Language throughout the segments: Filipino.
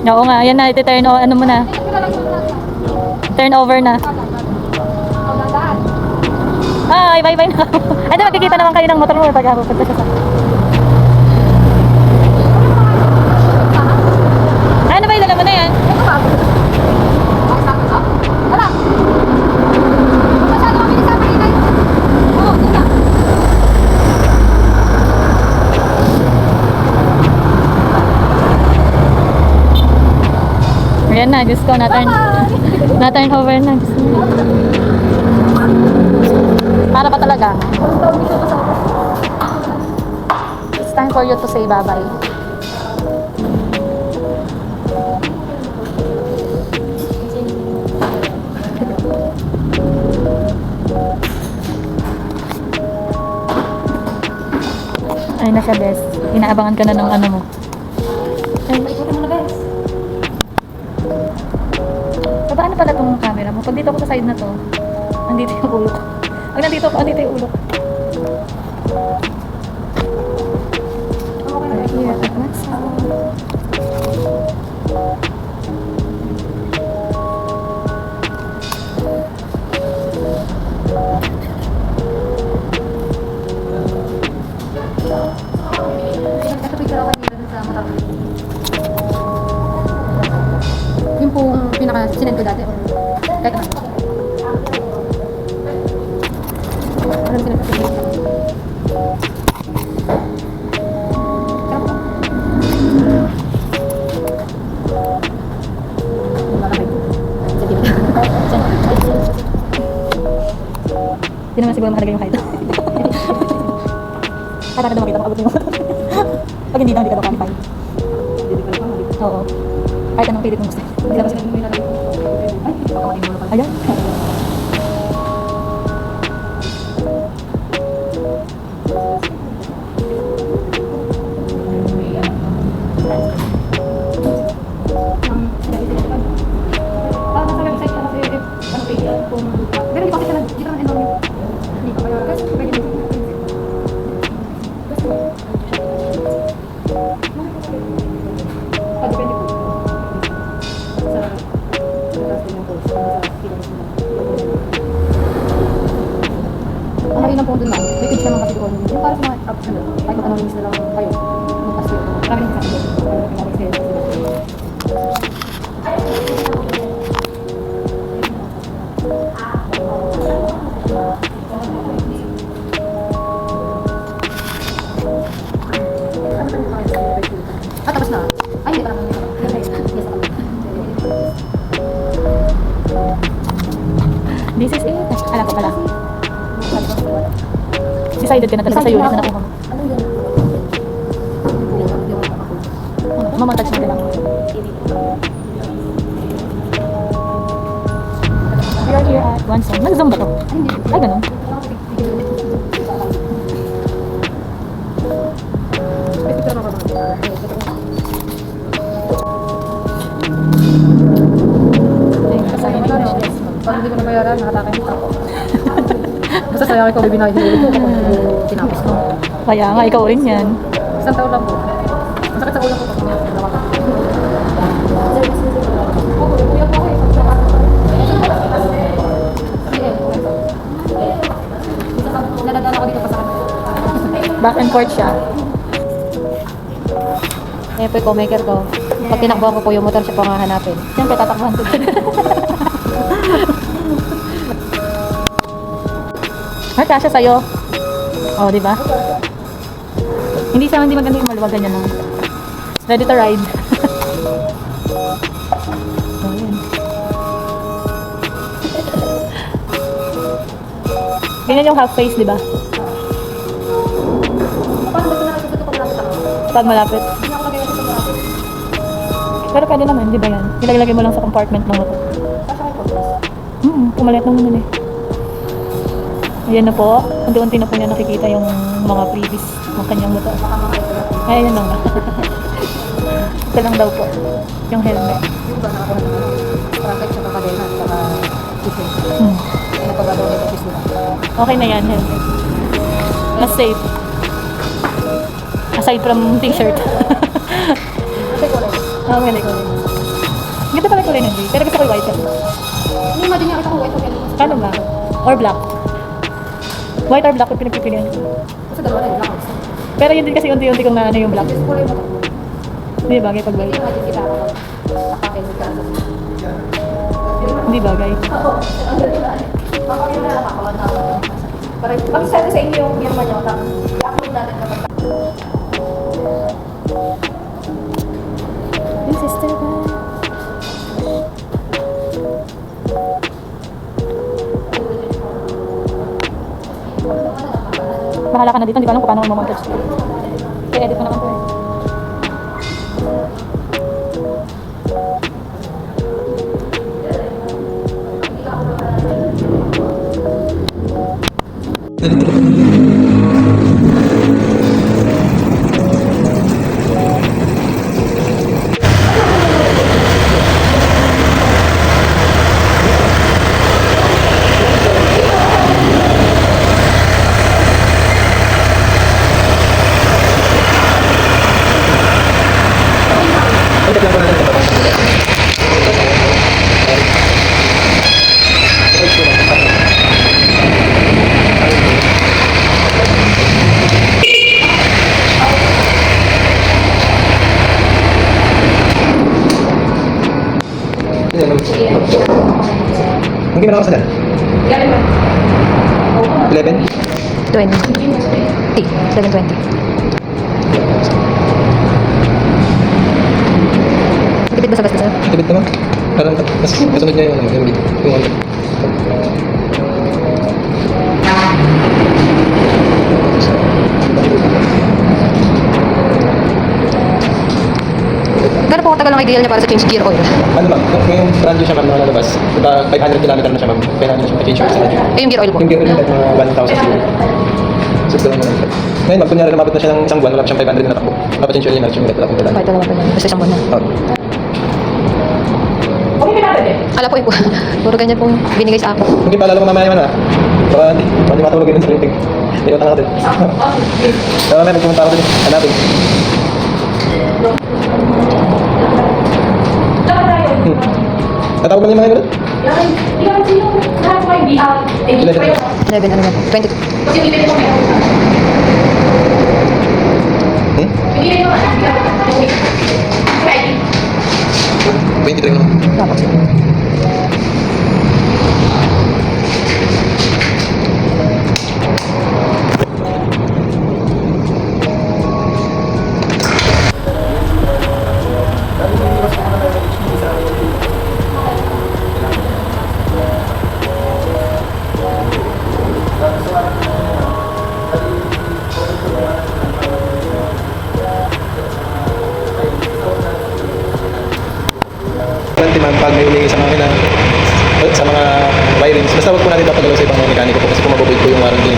Oo nga, yan na, iti-turn over, ano mo na. Turn over na. Ay, bye-bye na. Ay, di, magkikita naman kayo ng motor mo pag pupunta siya sa... Ano ba yung dala mo na yan? Ayan na, Diyos ko, na-turn over na. Para pa talaga. It's time for you to say bye-bye. Ay na siya, Bes. Inaabangan ka na ng ano mo. Ay, ikaw na, Bes. Paano pala itong camera mo? Pag dito ako sa side na to, andito yung ulo ko. Pag nandito ako, andito yung ulo ko. Right here at once. Yung po pinaka-sinend ko dati. Kahit na. Anong sinend ko? Hindi naman siguro makalagay yung height. Para na makita mo abot mo. Pag hindi daw, hindi ka daw qualify. Oo. Kahit anong pilit mo gusto. Hindi naman sila may nalagay. Ay, ayan. Ang mahirap po doon lang, may page naman kasi doon. Yung para sa mga apps na doon, kahit mag-anonymous na lang kayo, mag-pass yun. Marami nang kasabi doon. Marami nang experience sila. Tapos na. Ay, hindi pa naman. This is it. Alam ko pala. Decided ka na talaga sa unit na nakuha mo. Mamontage natin lang. We are here at one side. Nag-zoom ba to? Ay, ganun. Ay, kasama ni Ines. Pag hindi mo nabayaran, nakatake mo ako. Basta saya ko bibinahin ulit ko kapag tinapos ko. Kaya nga, ikaw rin yan. Isang taon lang po. Masakit sa ulo ko pag ginawa ko. Nadadala ko dito pa sa Back and forth siya. Ayan po yung co-maker ko. Pag tinakbuhan ko po yung motor siya po nga hanapin. Siyempre, tatakbuhan ko. Ay, kasya sa'yo. Oh, di ba? Hindi maganda yung maluwag ganyan lang. Ready to ride. Oh, yan. Ganyan yung half face, di ba? Pag malapit. Pero pwede naman, di ba yan? Ilalagay mo lang sa compartment ng motor. Pumalit na muna eh. Ayan na po. Unti-unti na po niya nakikita yung mga previous ng kanyang motor. Ay, ayan lang na. Ito lang daw po. Yung helmet. Yung ba nakakuha ng bracket sa kakadena at saka kitchen. Ano pa ba daw yung office nila? Okay na yan, helmet. Mas safe. Aside from t-shirt. Kasi ko lang. Okay, like Ganda pala kulay ng gray. Pero gusto ko yung white. Hindi imagine niya kita ko white okay. Kano ba? Or black? White or black kung pinagpipilian ko. Kasi dalawa na yung black. Pero yun din kasi unti-unti kong na ano yung black. Just kulay mo. Hindi bagay pag Hindi white. imagine kita ako. Nakakin mo ka. Hindi bagay. Oo. Ang ganda. Makakita na lang ako. Pag-send sa inyo yung firma nyo, i-upload natin kapag Yung sister ba? Bahala ka na dito. Hindi ko alam kung paano mag-montage. Kaya edit ko naman to eh. Ang gimana ka saan? 11? 20. 720. Tipid ba sa gastos? Tipid naman. Parang mas kasunod niya yung ano, yung ano. Gano'n po katagal ang ideal niya para sa change gear oil? Ano ma'am, yung brand new siya ma'am na lalabas. Diba 500 km na siya ma'am. Kaya namin siya ma-change yung isa. Eh, yung gear oil po. Yung gear ulit mga 1,000 siguro. 6,000 na lang siya. Ngayon ma'am, kunyari lumabot na siya ng isang buwan, wala pa siyang 500 na natakbo. Mapachange ulit yung ulit wala akong kailangan. Kahit dalawa pa yan. Basta isang buwan na. Kala po po. Puro ganyan pong binigay sa akin. Hindi paalala ko mamaya man ah. Baka hindi matulog yun sa litig. Hindi ko tanga din. Kaya may pumunta ako din. Hanapin. Tatawag mo yung mga yun? 11, ano na po? 22. Hmm? 23 mo. Tapos. Warranty ma'am, pag may humingi sa mga sa mga wirings, basta wag po natin papagalaw sa ibang mga mekaniko po kasi pumababoy po yung warranty.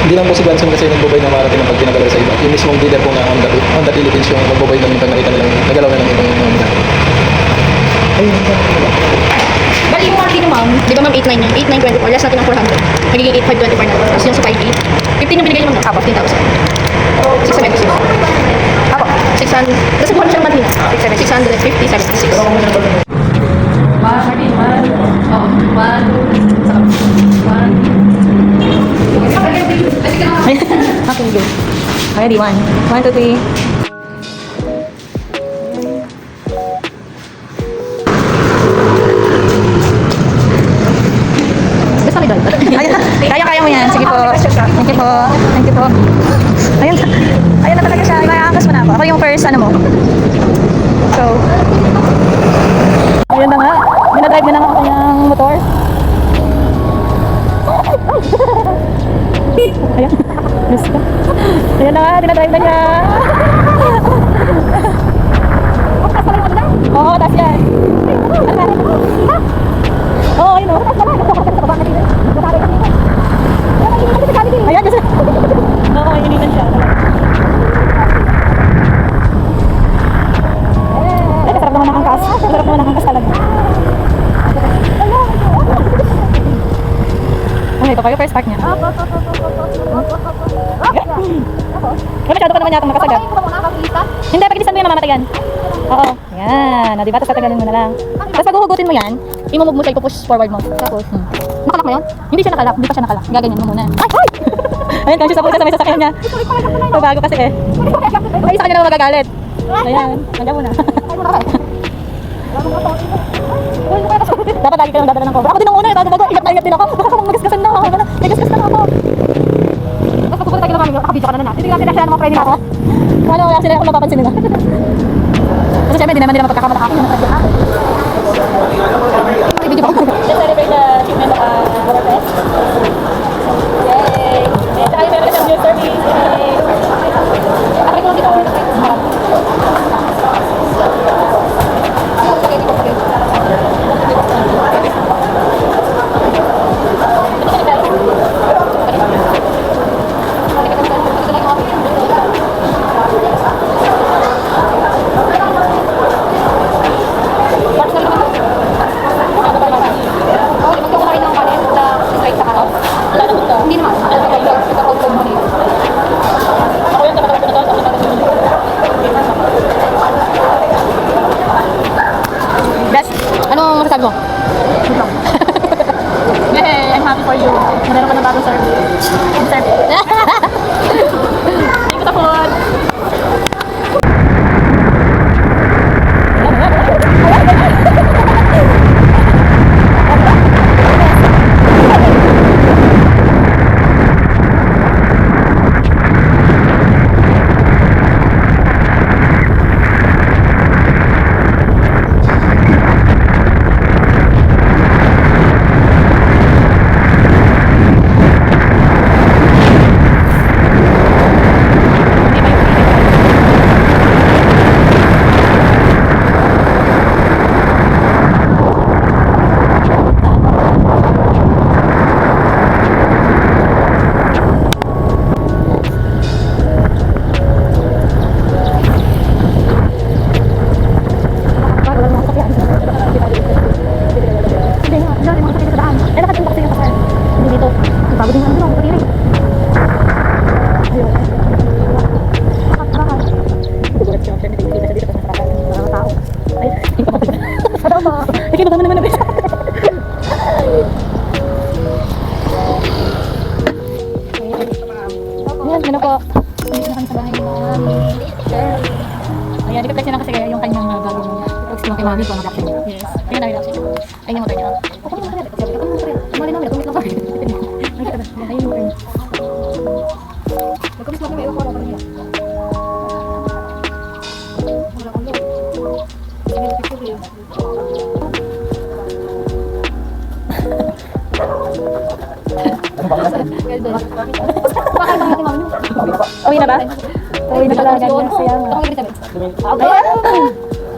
Hindi lang po si Gwanson kasi nagbubay ng warranty ng pag pinagalaw sa iba. Yung mismong dealer po na Honda Philippines yung nagbubay ng pag nakita nilang nagalaw na lang ibang mga mekaniko. Ayun. Bali yung warranty naman, di ba ma'am 8,900 yan? 8,924, less natin ng 400. Magiging 8,524 na. Tapos yung sa 5K, 15 yung binigay naman na. Apo, 15,000. 676. Apo, 600. Kasi buwan siya monthly na. 650, 76. Okay, good. Ready, 1. 1, 2, 3. Kaya mo yan. Sige po. Thank you po. Thank you po. Ayun. Ayun na talaga siya. Naiangkas mo na ako. Ako yung first, ano mo. So, ayun na nga. Dinadrive na nga ako kanyang motor. Ayan. Gusto. Ayun na nga. Dinadrive na niya. Oo, taas yan. Oo, ayun o. Ayan, kasi. Oo, initan siya. Ay, sarap naman ng angkas. Sarap naman ng angkas talaga. Okay, ito kayo first park niya. Pero masyado ka naman yatang nakasagat. Hindi, pag-ilisan mo yan, mamamatay yan. Oo. Yan. O, diba? Tapos tatagalin mo na lang. Tapos pag uhugutin mo yan, imumove mo siya, ipupush forward mo. Tapos, Nakalak mo yun? hindi siya nakalak. Hindi pa siya nakalak. Gaganyan mo muna. Ay! Ay! Ayun, conscious na po siya sa may sasakyan niya. Bago kasi eh. May isa kanya naman magagalit. Ayan. Nandiyan mo na. Dapat lagi ka lang dadala ng cobra. Ako din ang una, bago ingat na ingat din ako. Baka kung magasgasan na ako. Nagasgas na ako. Tapos pupunta tayo naman, nakabidyo ka na na. Hindi nga sila ng mga friend ako. Wala sila kung mapapansin nila. Kasi syempre, di naman nila mapagkakamala akin. Ibidyo ko. Let's celebrate the achievement of our fest. Yay! And tayo meron na siyang new service. Yay! Ako rin ko dito. Hindi naman. Ako yung tamatawag ko na to. Best. Anong masasabi mo? Yay! I'm happy for you. Meron ka ng bagong service. Service. Thank you sa food. Ano po? Dito na kami sa bahay ni Mami. Ayan, i-flex niya lang kasi yung kanyang bagong flex yung kay Mami po, mag-action niya. Yes. Kaya na-relax siya. Ayun yung motor niya. Ako yung motor niya. Ako yung motor niya. Mali namin, kumit lang kami. Ayun yung motor niya. Nagkamis natin may iwan ko ako niya. Wala ko yun. Sige, picture yun. Bakit ba natin mami? Uwi na ba? Uwi na pala. Ganyan siya. Ako yung sabi.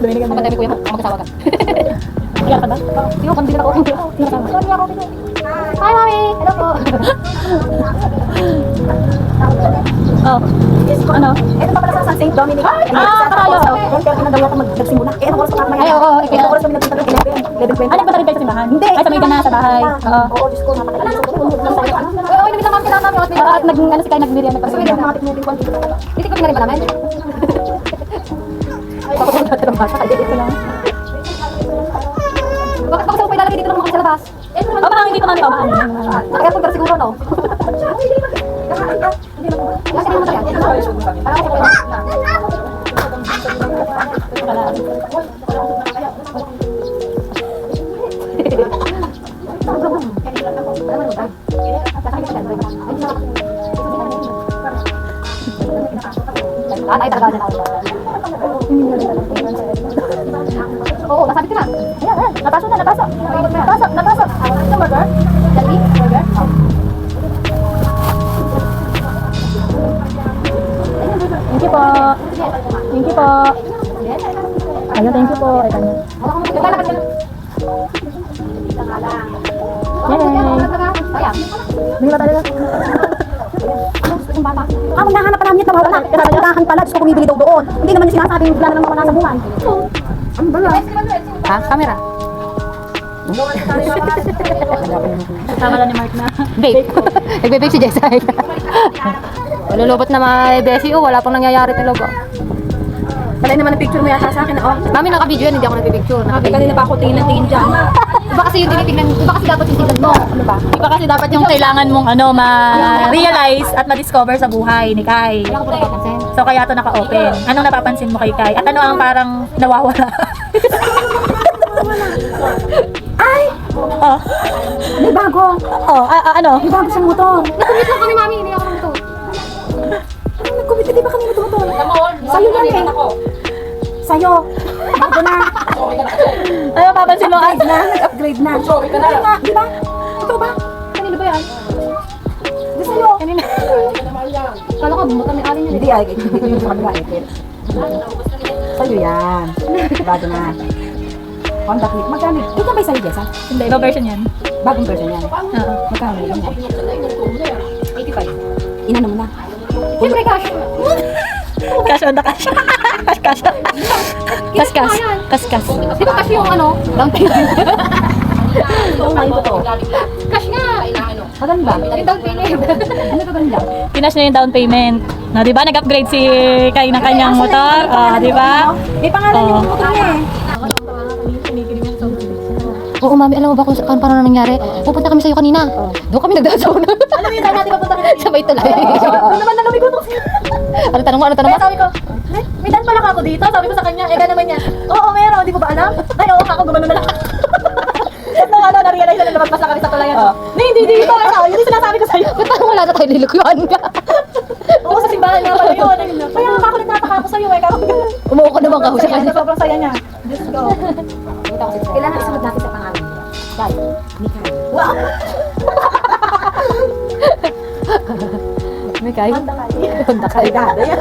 Dumini ka Kapag dami ko yan, ako magkasawa ka. Kaya ka ba? Sino, kandila ako. Sino kasama? Sorry ako. Hi, mami! Hello po. Oh. Ano? Ito pa pala sa St. Dominic. Kakayo. Kaya kinadaw ako magsimula. Eh, anong oras pa kami? Ay, oo. Anong oras kami nagpunta doon? 11:20. Ano ba tayo sa simbahan? Hindi. Ay, sa may gana sa bahay. Oo. Oo, Diyos ko, napakailan. Oo, inabit lang kami kailangan namin. Oo, at ano si Kai nag-merienda Kasi nagpapasaya. yung mga tikmuting kwanti. Hindi ko pinarin pa namin. Papapunta ka ng bata. Kaya ito lang. Bakit ako sa ilalagay dito lang mga sa labas? Oh, baka hindi pa kami pamaan. Naka-aircon ka siguro, no? Kasi hindi mo tayo. Parang ako ay talaga na ako. Oo, nasabit ko na. Ayan, napasok na, napasok. Napasok, napasok. Ito burger? Jollibee? Burger? Oh. Thank you po. Thank you po. Ayun, thank you po. Ay, kanya. Sayang. Hindi ba talaga? Ah, maghahanap pa namin ito. Wala. Tindahan pala. Gusto ko bumibili daw doon. Hindi naman yung sinasabing bigla na lang mga nasa buwan. Ang bala. Ha? Camera? Tama lang ni Mark na. Vape. Nagbe-vape si Jessa. Lulubot na may besi, wala pang nangyayari talaga. Palay naman ang picture mo yata sa akin, oh. Mami, naka-video yan, hindi ako nagpipicture. Sabi kanina pa ako tingin ng tingin dyan. Iba kasi yung tinitignan, iba kasi dapat yung tignan mo. Ano ba? Iba kasi dapat yung kailangan mong ma-realize at ma-discover sa buhay ni Kai. Wala ko po napapansin. So kaya to naka-open. Anong napapansin mo kay Kai? At ano ang parang nawawala? Ay! Oh. May bago! Oh, ano? May bago siyang motor! Nakumit lang kami, Mami, hindi ako nito. Ano nagkumit ka, di ba kanina ito motor? Sa'yo yan eh! Sa'yo! Bago na! Ano mapapansin mo? Upgrade na! Nag-upgrade na! Ano nga, di ba? Ikaw ba? Kanino ba yan? Di sa'yo! Kanina. Kala ko, bumutan may alin yan. Hindi ay, hindi yung sa kabila eh. Sa'yo yan. Bago na. Honda Click. Magkano? Ito ba sa'yo, Jessa? Hindi, iba version yan. Bagong version yan. Oo. Magkano yun? 85. Inano mo na? Siyempre, cash. Cash on the cash. Cash. Cash. Di ba cash yung ano? Down payment. Oo nga, ito to. Cash nga. Maganda. Yung down payment. Ano ka ganda? Kinash na yung down payment. No, 'di ba? Nag-upgrade si Kai ng kanyang motor. Ah, 'di ba? May pangalan yung motor niya eh. Oo, Mami, alam mo ba kung paano na nangyari? Pupunta kami sa'yo kanina. Doon kami nagdasaw na. Alam mo yun, saan natin papunta rin? Sa may tulay. Ano naman na lumigutok siya? Ano tanong mo? Kaya sabi ko, may dan pala ako dito. Sabi ko sa kanya, ega naman niya. Oo, meron. Di mo ba alam? Ay, oo, ako gumano na lang. At nung na-realize na lumagpas na kami sa tulayan. Hindi dito. Ano, yun yung sinasabi ko sa'yo. Ba't parang wala na tayo lilukyan ka? Oo, sa simbahan nga pala yun. Kaya nakakulit nataka ako sa'yo eh. Umuo ka naman ka sa kanya. Sobrang saya niya. Diyos ko. Kailangan isunod natin sa pangalan. Dahil, Mikay. Wow! May kayo? Honda kayo. Honda kayo. Honda kayo.